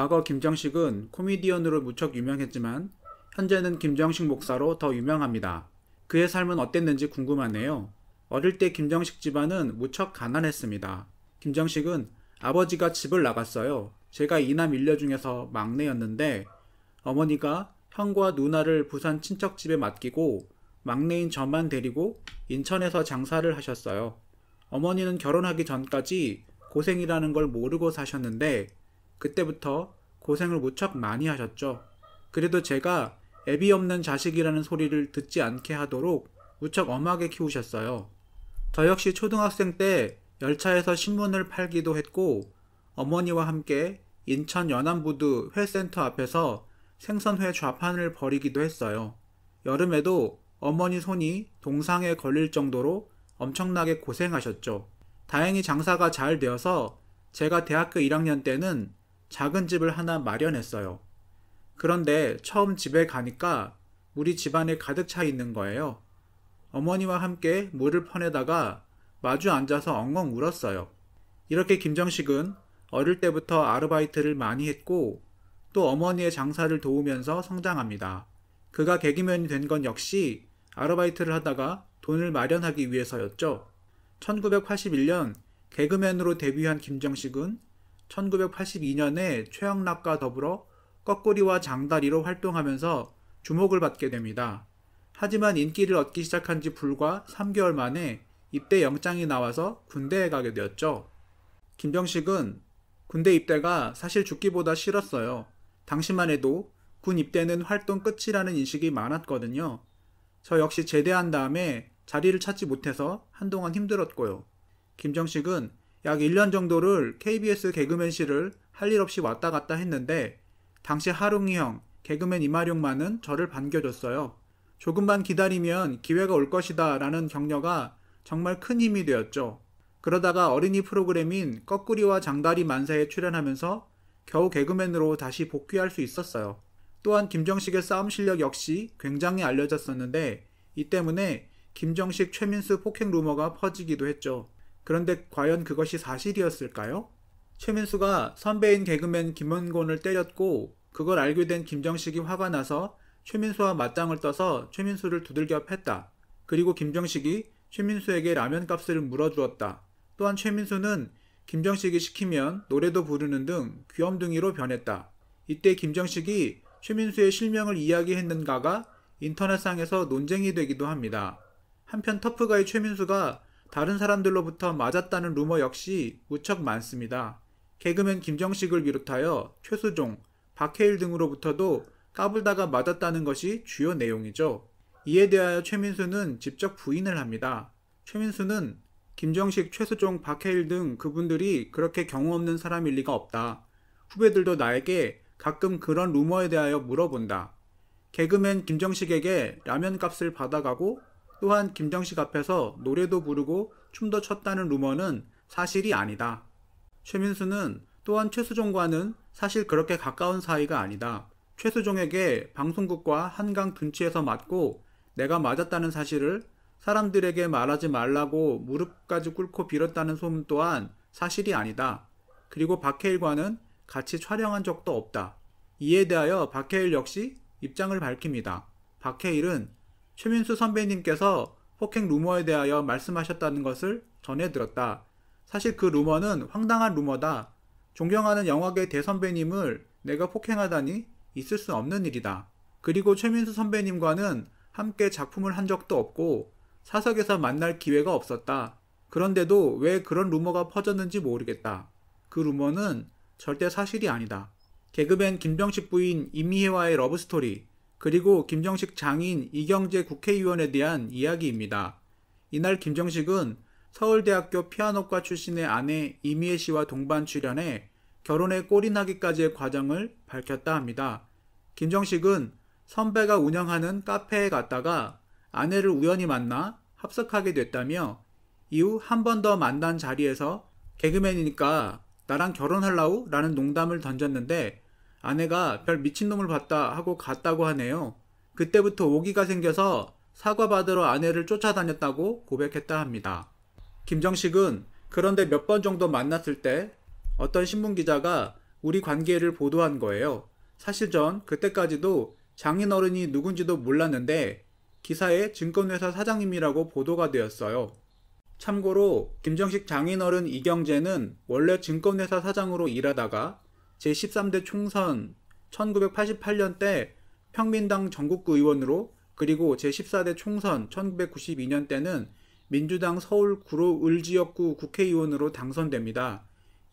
과거 김정식은 코미디언으로 무척 유명했지만 현재는 김정식 목사로 더 유명합니다. 그의 삶은 어땠는지 궁금하네요. 어릴 때 김정식 집안은 무척 가난했습니다. 김정식은 아버지가 집을 나갔어요. 제가 이남 일녀 중에서 막내였는데 어머니가 형과 누나를 부산 친척집에 맡기고 막내인 저만 데리고 인천에서 장사를 하셨어요. 어머니는 결혼하기 전까지 고생이라는 걸 모르고 사셨는데 그때부터 고생을 무척 많이 하셨죠. 그래도 제가 애비 없는 자식이라는 소리를 듣지 않게 하도록 무척 엄하게 키우셨어요. 저 역시 초등학생 때 열차에서 신문을 팔기도 했고 어머니와 함께 인천 연안부두 회센터 앞에서 생선회 좌판을 벌이기도 했어요. 여름에도 어머니 손이 동상에 걸릴 정도로 엄청나게 고생하셨죠. 다행히 장사가 잘 되어서 제가 대학교 1학년 때는 작은 집을 하나 마련했어요. 그런데 처음 집에 가니까 물이 집안에 가득 차 있는 거예요. 어머니와 함께 물을 퍼내다가 마주 앉아서 엉엉 울었어요. 이렇게 김정식은 어릴 때부터 아르바이트를 많이 했고 또 어머니의 장사를 도우면서 성장합니다. 그가 개그맨이 된 건 역시 아르바이트를 하다가 돈을 마련하기 위해서였죠. 1981년 개그맨으로 데뷔한 김정식은 1982년에 최영락과 더불어 꺾구리와 장다리로 활동하면서 주목을 받게 됩니다. 하지만 인기를 얻기 시작한 지 불과 3개월 만에 입대 영장이 나와서 군대에 가게 되었죠. 김정식은 군대 입대가 사실 죽기보다 싫었어요. 당시만 해도 군 입대는 활동 끝이라는 인식이 많았거든요. 저 역시 제대한 다음에 자리를 찾지 못해서 한동안 힘들었고요. 김정식은 약 1년 정도를 KBS 개그맨실을 할 일 없이 왔다 갔다 했는데 당시 하룽이 형, 개그맨 이마룡만은 저를 반겨줬어요. 조금만 기다리면 기회가 올 것이다 라는 격려가 정말 큰 힘이 되었죠. 그러다가 어린이 프로그램인 꺾구리와 장다리 만세에 출연하면서 겨우 개그맨으로 다시 복귀할 수 있었어요. 또한 김정식의 싸움 실력 역시 굉장히 알려졌었는데 이 때문에 김정식 최민수 폭행 루머가 퍼지기도 했죠. 그런데 과연 그것이 사실이었을까요? 최민수가 선배인 개그맨 김원곤을 때렸고 그걸 알게 된 김정식이 화가 나서 최민수와 맞짱을 떠서 최민수를 두들겨 팼다. 그리고 김정식이 최민수에게 라면 값을 물어주었다. 또한 최민수는 김정식이 시키면 노래도 부르는 등 귀염둥이로 변했다. 이때 김정식이 최민수의 실명을 이야기했는가가 인터넷상에서 논쟁이 되기도 합니다. 한편 터프가이 최민수가 다른 사람들로부터 맞았다는 루머 역시 무척 많습니다. 개그맨 김정식을 비롯하여 최수종, 박해일 등으로부터도 까불다가 맞았다는 것이 주요 내용이죠. 이에 대하여 최민수는 직접 부인을 합니다. 최민수는 김정식, 최수종, 박해일 등 그분들이 그렇게 경우 없는 사람일 리가 없다. 후배들도 나에게 가끔 그런 루머에 대하여 물어본다. 개그맨 김정식에게 라면 값을 받아가고 또한 김정식 앞에서 노래도 부르고 춤도 췄다는 루머는 사실이 아니다. 최민수는 또한 최수종과는 사실 그렇게 가까운 사이가 아니다. 최수종에게 방송국과 한강 둔치에서 맞고 내가 맞았다는 사실을 사람들에게 말하지 말라고 무릎까지 꿇고 빌었다는 소문 또한 사실이 아니다. 그리고 박해일과는 같이 촬영한 적도 없다. 이에 대하여 박해일 역시 입장을 밝힙니다. 박해일은 최민수 선배님께서 폭행 루머에 대하여 말씀하셨다는 것을 전해 들었다. 사실 그 루머는 황당한 루머다. 존경하는 영화계 대선배님을 내가 폭행하다니 있을 수 없는 일이다. 그리고 최민수 선배님과는 함께 작품을 한 적도 없고 사석에서 만날 기회가 없었다. 그런데도 왜 그런 루머가 퍼졌는지 모르겠다. 그 루머는 절대 사실이 아니다. 개그맨 김정식 부인 이미혜와의 러브스토리, 그리고 김정식 장인 이경재 국회의원에 대한 이야기입니다. 이날 김정식은 서울대학교 피아노과 출신의 아내 이미혜 씨와 동반 출연해 결혼에 골인하기까지의 과정을 밝혔다 합니다. 김정식은 선배가 운영하는 카페에 갔다가 아내를 우연히 만나 합석하게 됐다며 이후 한 번 더 만난 자리에서 개그맨이니까 나랑 결혼할라우? 라는 농담을 던졌는데 아내가 별 미친놈을 봤다 하고 갔다고 하네요. 그때부터 오기가 생겨서 사과받으러 아내를 쫓아다녔다고 고백했다 합니다. 김정식은 그런데 몇 번 정도 만났을 때 어떤 신문기자가 우리 관계를 보도한 거예요. 사실 전 그때까지도 장인어른이 누군지도 몰랐는데 기사에 증권회사 사장님이라고 보도가 되었어요. 참고로 김정식 장인어른 이경재는 원래 증권회사 사장으로 일하다가 제13대 총선 1988년 때 평민당 전국구 의원으로, 그리고 제14대 총선 1992년 때는 민주당 서울 구로 을지역구 국회의원으로 당선됩니다.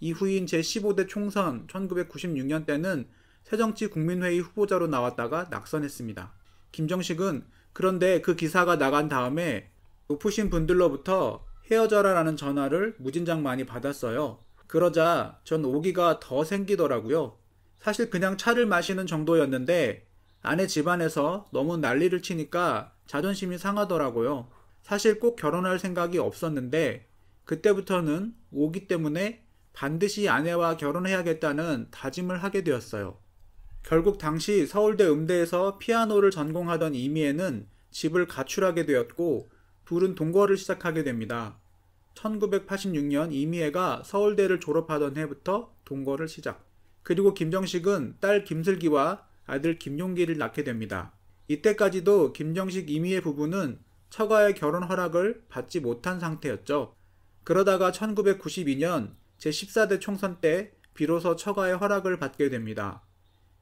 이후인 제15대 총선 1996년 때는 새정치국민회의 후보자로 나왔다가 낙선했습니다. 김정식은 그런데 그 기사가 나간 다음에 높으신 분들로부터 헤어져라라는 전화를 무진장 많이 받았어요. 그러자 전 오기가 더 생기더라고요. 사실 그냥 차를 마시는 정도였는데 아내 집안에서 너무 난리를 치니까 자존심이 상하더라고요. 사실 꼭 결혼할 생각이 없었는데 그때부터는 오기 때문에 반드시 아내와 결혼해야겠다는 다짐을 하게 되었어요. 결국 당시 서울대 음대에서 피아노를 전공하던 이미애는 집을 가출하게 되었고 둘은 동거를 시작하게 됩니다. 1986년 이미애가 서울대를 졸업하던 해부터 동거를 시작. 그리고 김정식은 딸 김슬기와 아들 김용기를 낳게 됩니다. 이때까지도 김정식 이미애 부부는 처가의 결혼 허락을 받지 못한 상태였죠. 그러다가 1992년 제14대 총선 때 비로소 처가의 허락을 받게 됩니다.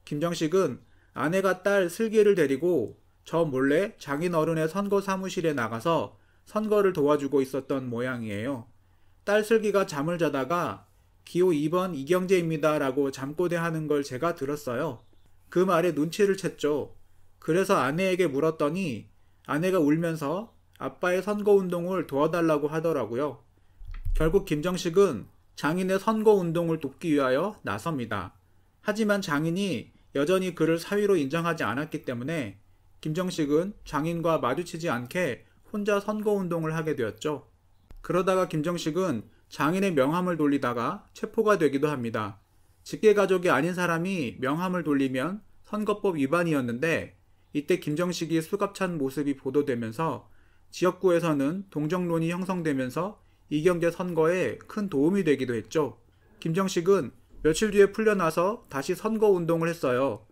김정식은 아내가 딸 슬기를 데리고 저 몰래 장인어른의 선거 사무실에 나가서 선거를 도와주고 있었던 모양이에요. 딸 슬기가 잠을 자다가 기호 2번 이경재입니다 라고 잠꼬대하는 걸 제가 들었어요. 그 말에 눈치를 챘죠. 그래서 아내에게 물었더니 아내가 울면서 아빠의 선거운동을 도와달라고 하더라고요. 결국 김정식은 장인의 선거운동을 돕기 위하여 나섭니다. 하지만 장인이 여전히 그를 사위로 인정하지 않았기 때문에 김정식은 장인과 마주치지 않게 혼자 선거운동을 하게 되었죠. 그러다가 김정식은 장인의 명함을 돌리다가 체포가 되기도 합니다. 직계가족이 아닌 사람이 명함을 돌리면 선거법 위반이었는데 이때 김정식이 수갑찬 모습이 보도되면서 지역구에서는 동정론이 형성되면서 이경재 선거에 큰 도움이 되기도 했죠. 김정식은 며칠 뒤에 풀려나서 다시 선거운동을 했어요.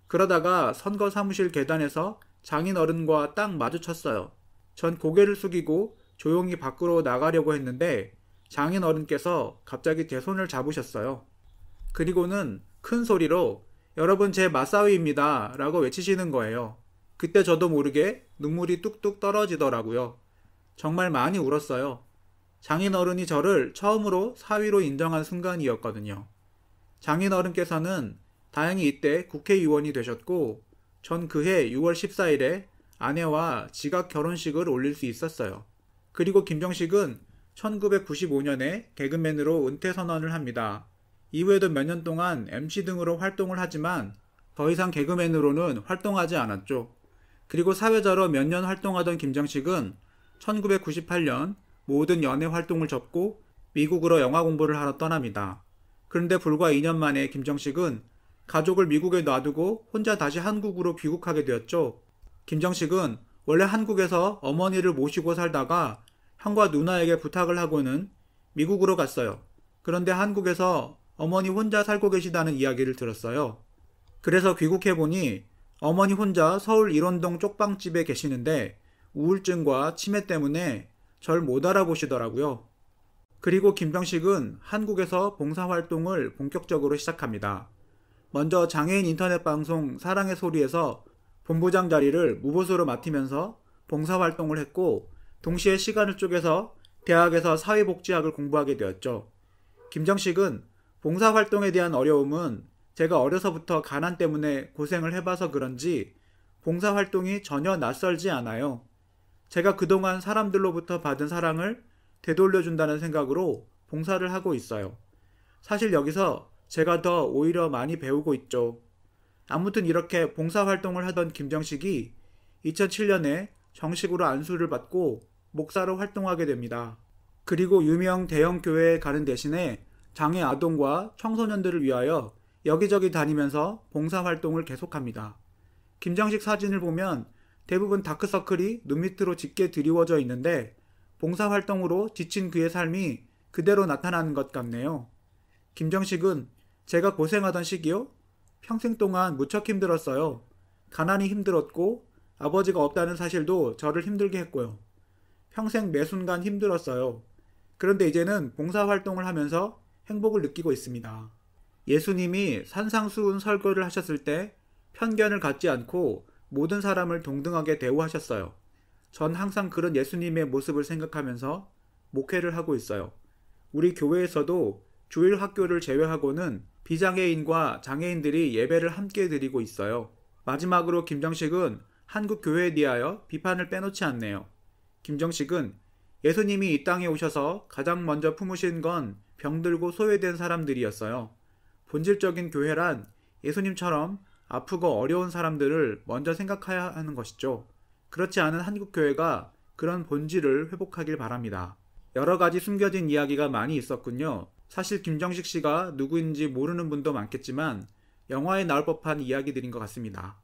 그러다가 선거 사무실 계단에서 장인어른과 딱 마주쳤어요. 전 고개를 숙이고 조용히 밖으로 나가려고 했는데 장인어른께서 갑자기 제 손을 잡으셨어요. 그리고는 큰 소리로 여러분 제 맞사위입니다 라고 외치시는 거예요. 그때 저도 모르게 눈물이 뚝뚝 떨어지더라고요. 정말 많이 울었어요. 장인어른이 저를 처음으로 사위로 인정한 순간이었거든요. 장인어른께서는 다행히 이때 국회의원이 되셨고 전 그해 6월 14일에 아내와 지각 결혼식을 올릴 수 있었어요. 그리고 김정식은 1995년에 개그맨으로 은퇴 선언을 합니다. 이후에도 몇 년 동안 MC 등으로 활동을 하지만 더 이상 개그맨으로는 활동하지 않았죠. 그리고 사회자로 몇 년 활동하던 김정식은 1998년 모든 연예 활동을 접고 미국으로 영화 공부를 하러 떠납니다. 그런데 불과 2년 만에 김정식은 가족을 미국에 놔두고 혼자 다시 한국으로 귀국하게 되었죠. 김정식은 원래 한국에서 어머니를 모시고 살다가 형과 누나에게 부탁을 하고는 미국으로 갔어요. 그런데 한국에서 어머니 혼자 살고 계시다는 이야기를 들었어요. 그래서 귀국해보니 어머니 혼자 서울 일원동 쪽방집에 계시는데 우울증과 치매 때문에 절 못 알아보시더라고요. 그리고 김정식은 한국에서 봉사활동을 본격적으로 시작합니다. 먼저 장애인 인터넷 방송 사랑의 소리에서 본부장 자리를 무보수로 맡으면서 봉사활동을 했고 동시에 시간을 쪼개서 대학에서 사회복지학을 공부하게 되었죠. 김정식은 봉사활동에 대한 어려움은 제가 어려서부터 가난 때문에 고생을 해봐서 그런지 봉사활동이 전혀 낯설지 않아요. 제가 그동안 사람들로부터 받은 사랑을 되돌려준다는 생각으로 봉사를 하고 있어요. 사실 여기서 제가 더 오히려 많이 배우고 있죠. 아무튼 이렇게 봉사활동을 하던 김정식이 2007년에 정식으로 안수를 받고 목사로 활동하게 됩니다. 그리고 유명 대형 교회에 가는 대신에 장애 아동과 청소년들을 위하여 여기저기 다니면서 봉사활동을 계속합니다. 김정식 사진을 보면 대부분 다크서클이 눈 밑으로 짙게 드리워져 있는데 봉사활동으로 지친 그의 삶이 그대로 나타나는 것 같네요. 김정식은 제가 고생하던 시기요? 평생 동안 무척 힘들었어요. 가난이 힘들었고 아버지가 없다는 사실도 저를 힘들게 했고요. 평생 매 순간 힘들었어요. 그런데 이제는 봉사활동을 하면서 행복을 느끼고 있습니다. 예수님이 산상수훈 설교를 하셨을 때 편견을 갖지 않고 모든 사람을 동등하게 대우하셨어요. 전 항상 그런 예수님의 모습을 생각하면서 목회를 하고 있어요. 우리 교회에서도 주일 학교를 제외하고는 비장애인과 장애인들이 예배를 함께 드리고 있어요. 마지막으로 김정식은 한국 교회에 대하여 비판을 빼놓지 않네요. 김정식은 예수님이 이 땅에 오셔서 가장 먼저 품으신 건 병들고 소외된 사람들이었어요. 본질적인 교회란 예수님처럼 아프고 어려운 사람들을 먼저 생각해야 하는 것이죠. 그렇지 않은 한국 교회가 그런 본질을 회복하길 바랍니다. 여러 가지 숨겨진 이야기가 많이 있었군요. 사실 김정식 씨가 누구인지 모르는 분도 많겠지만 영화에 나올 법한 이야기들인 것 같습니다.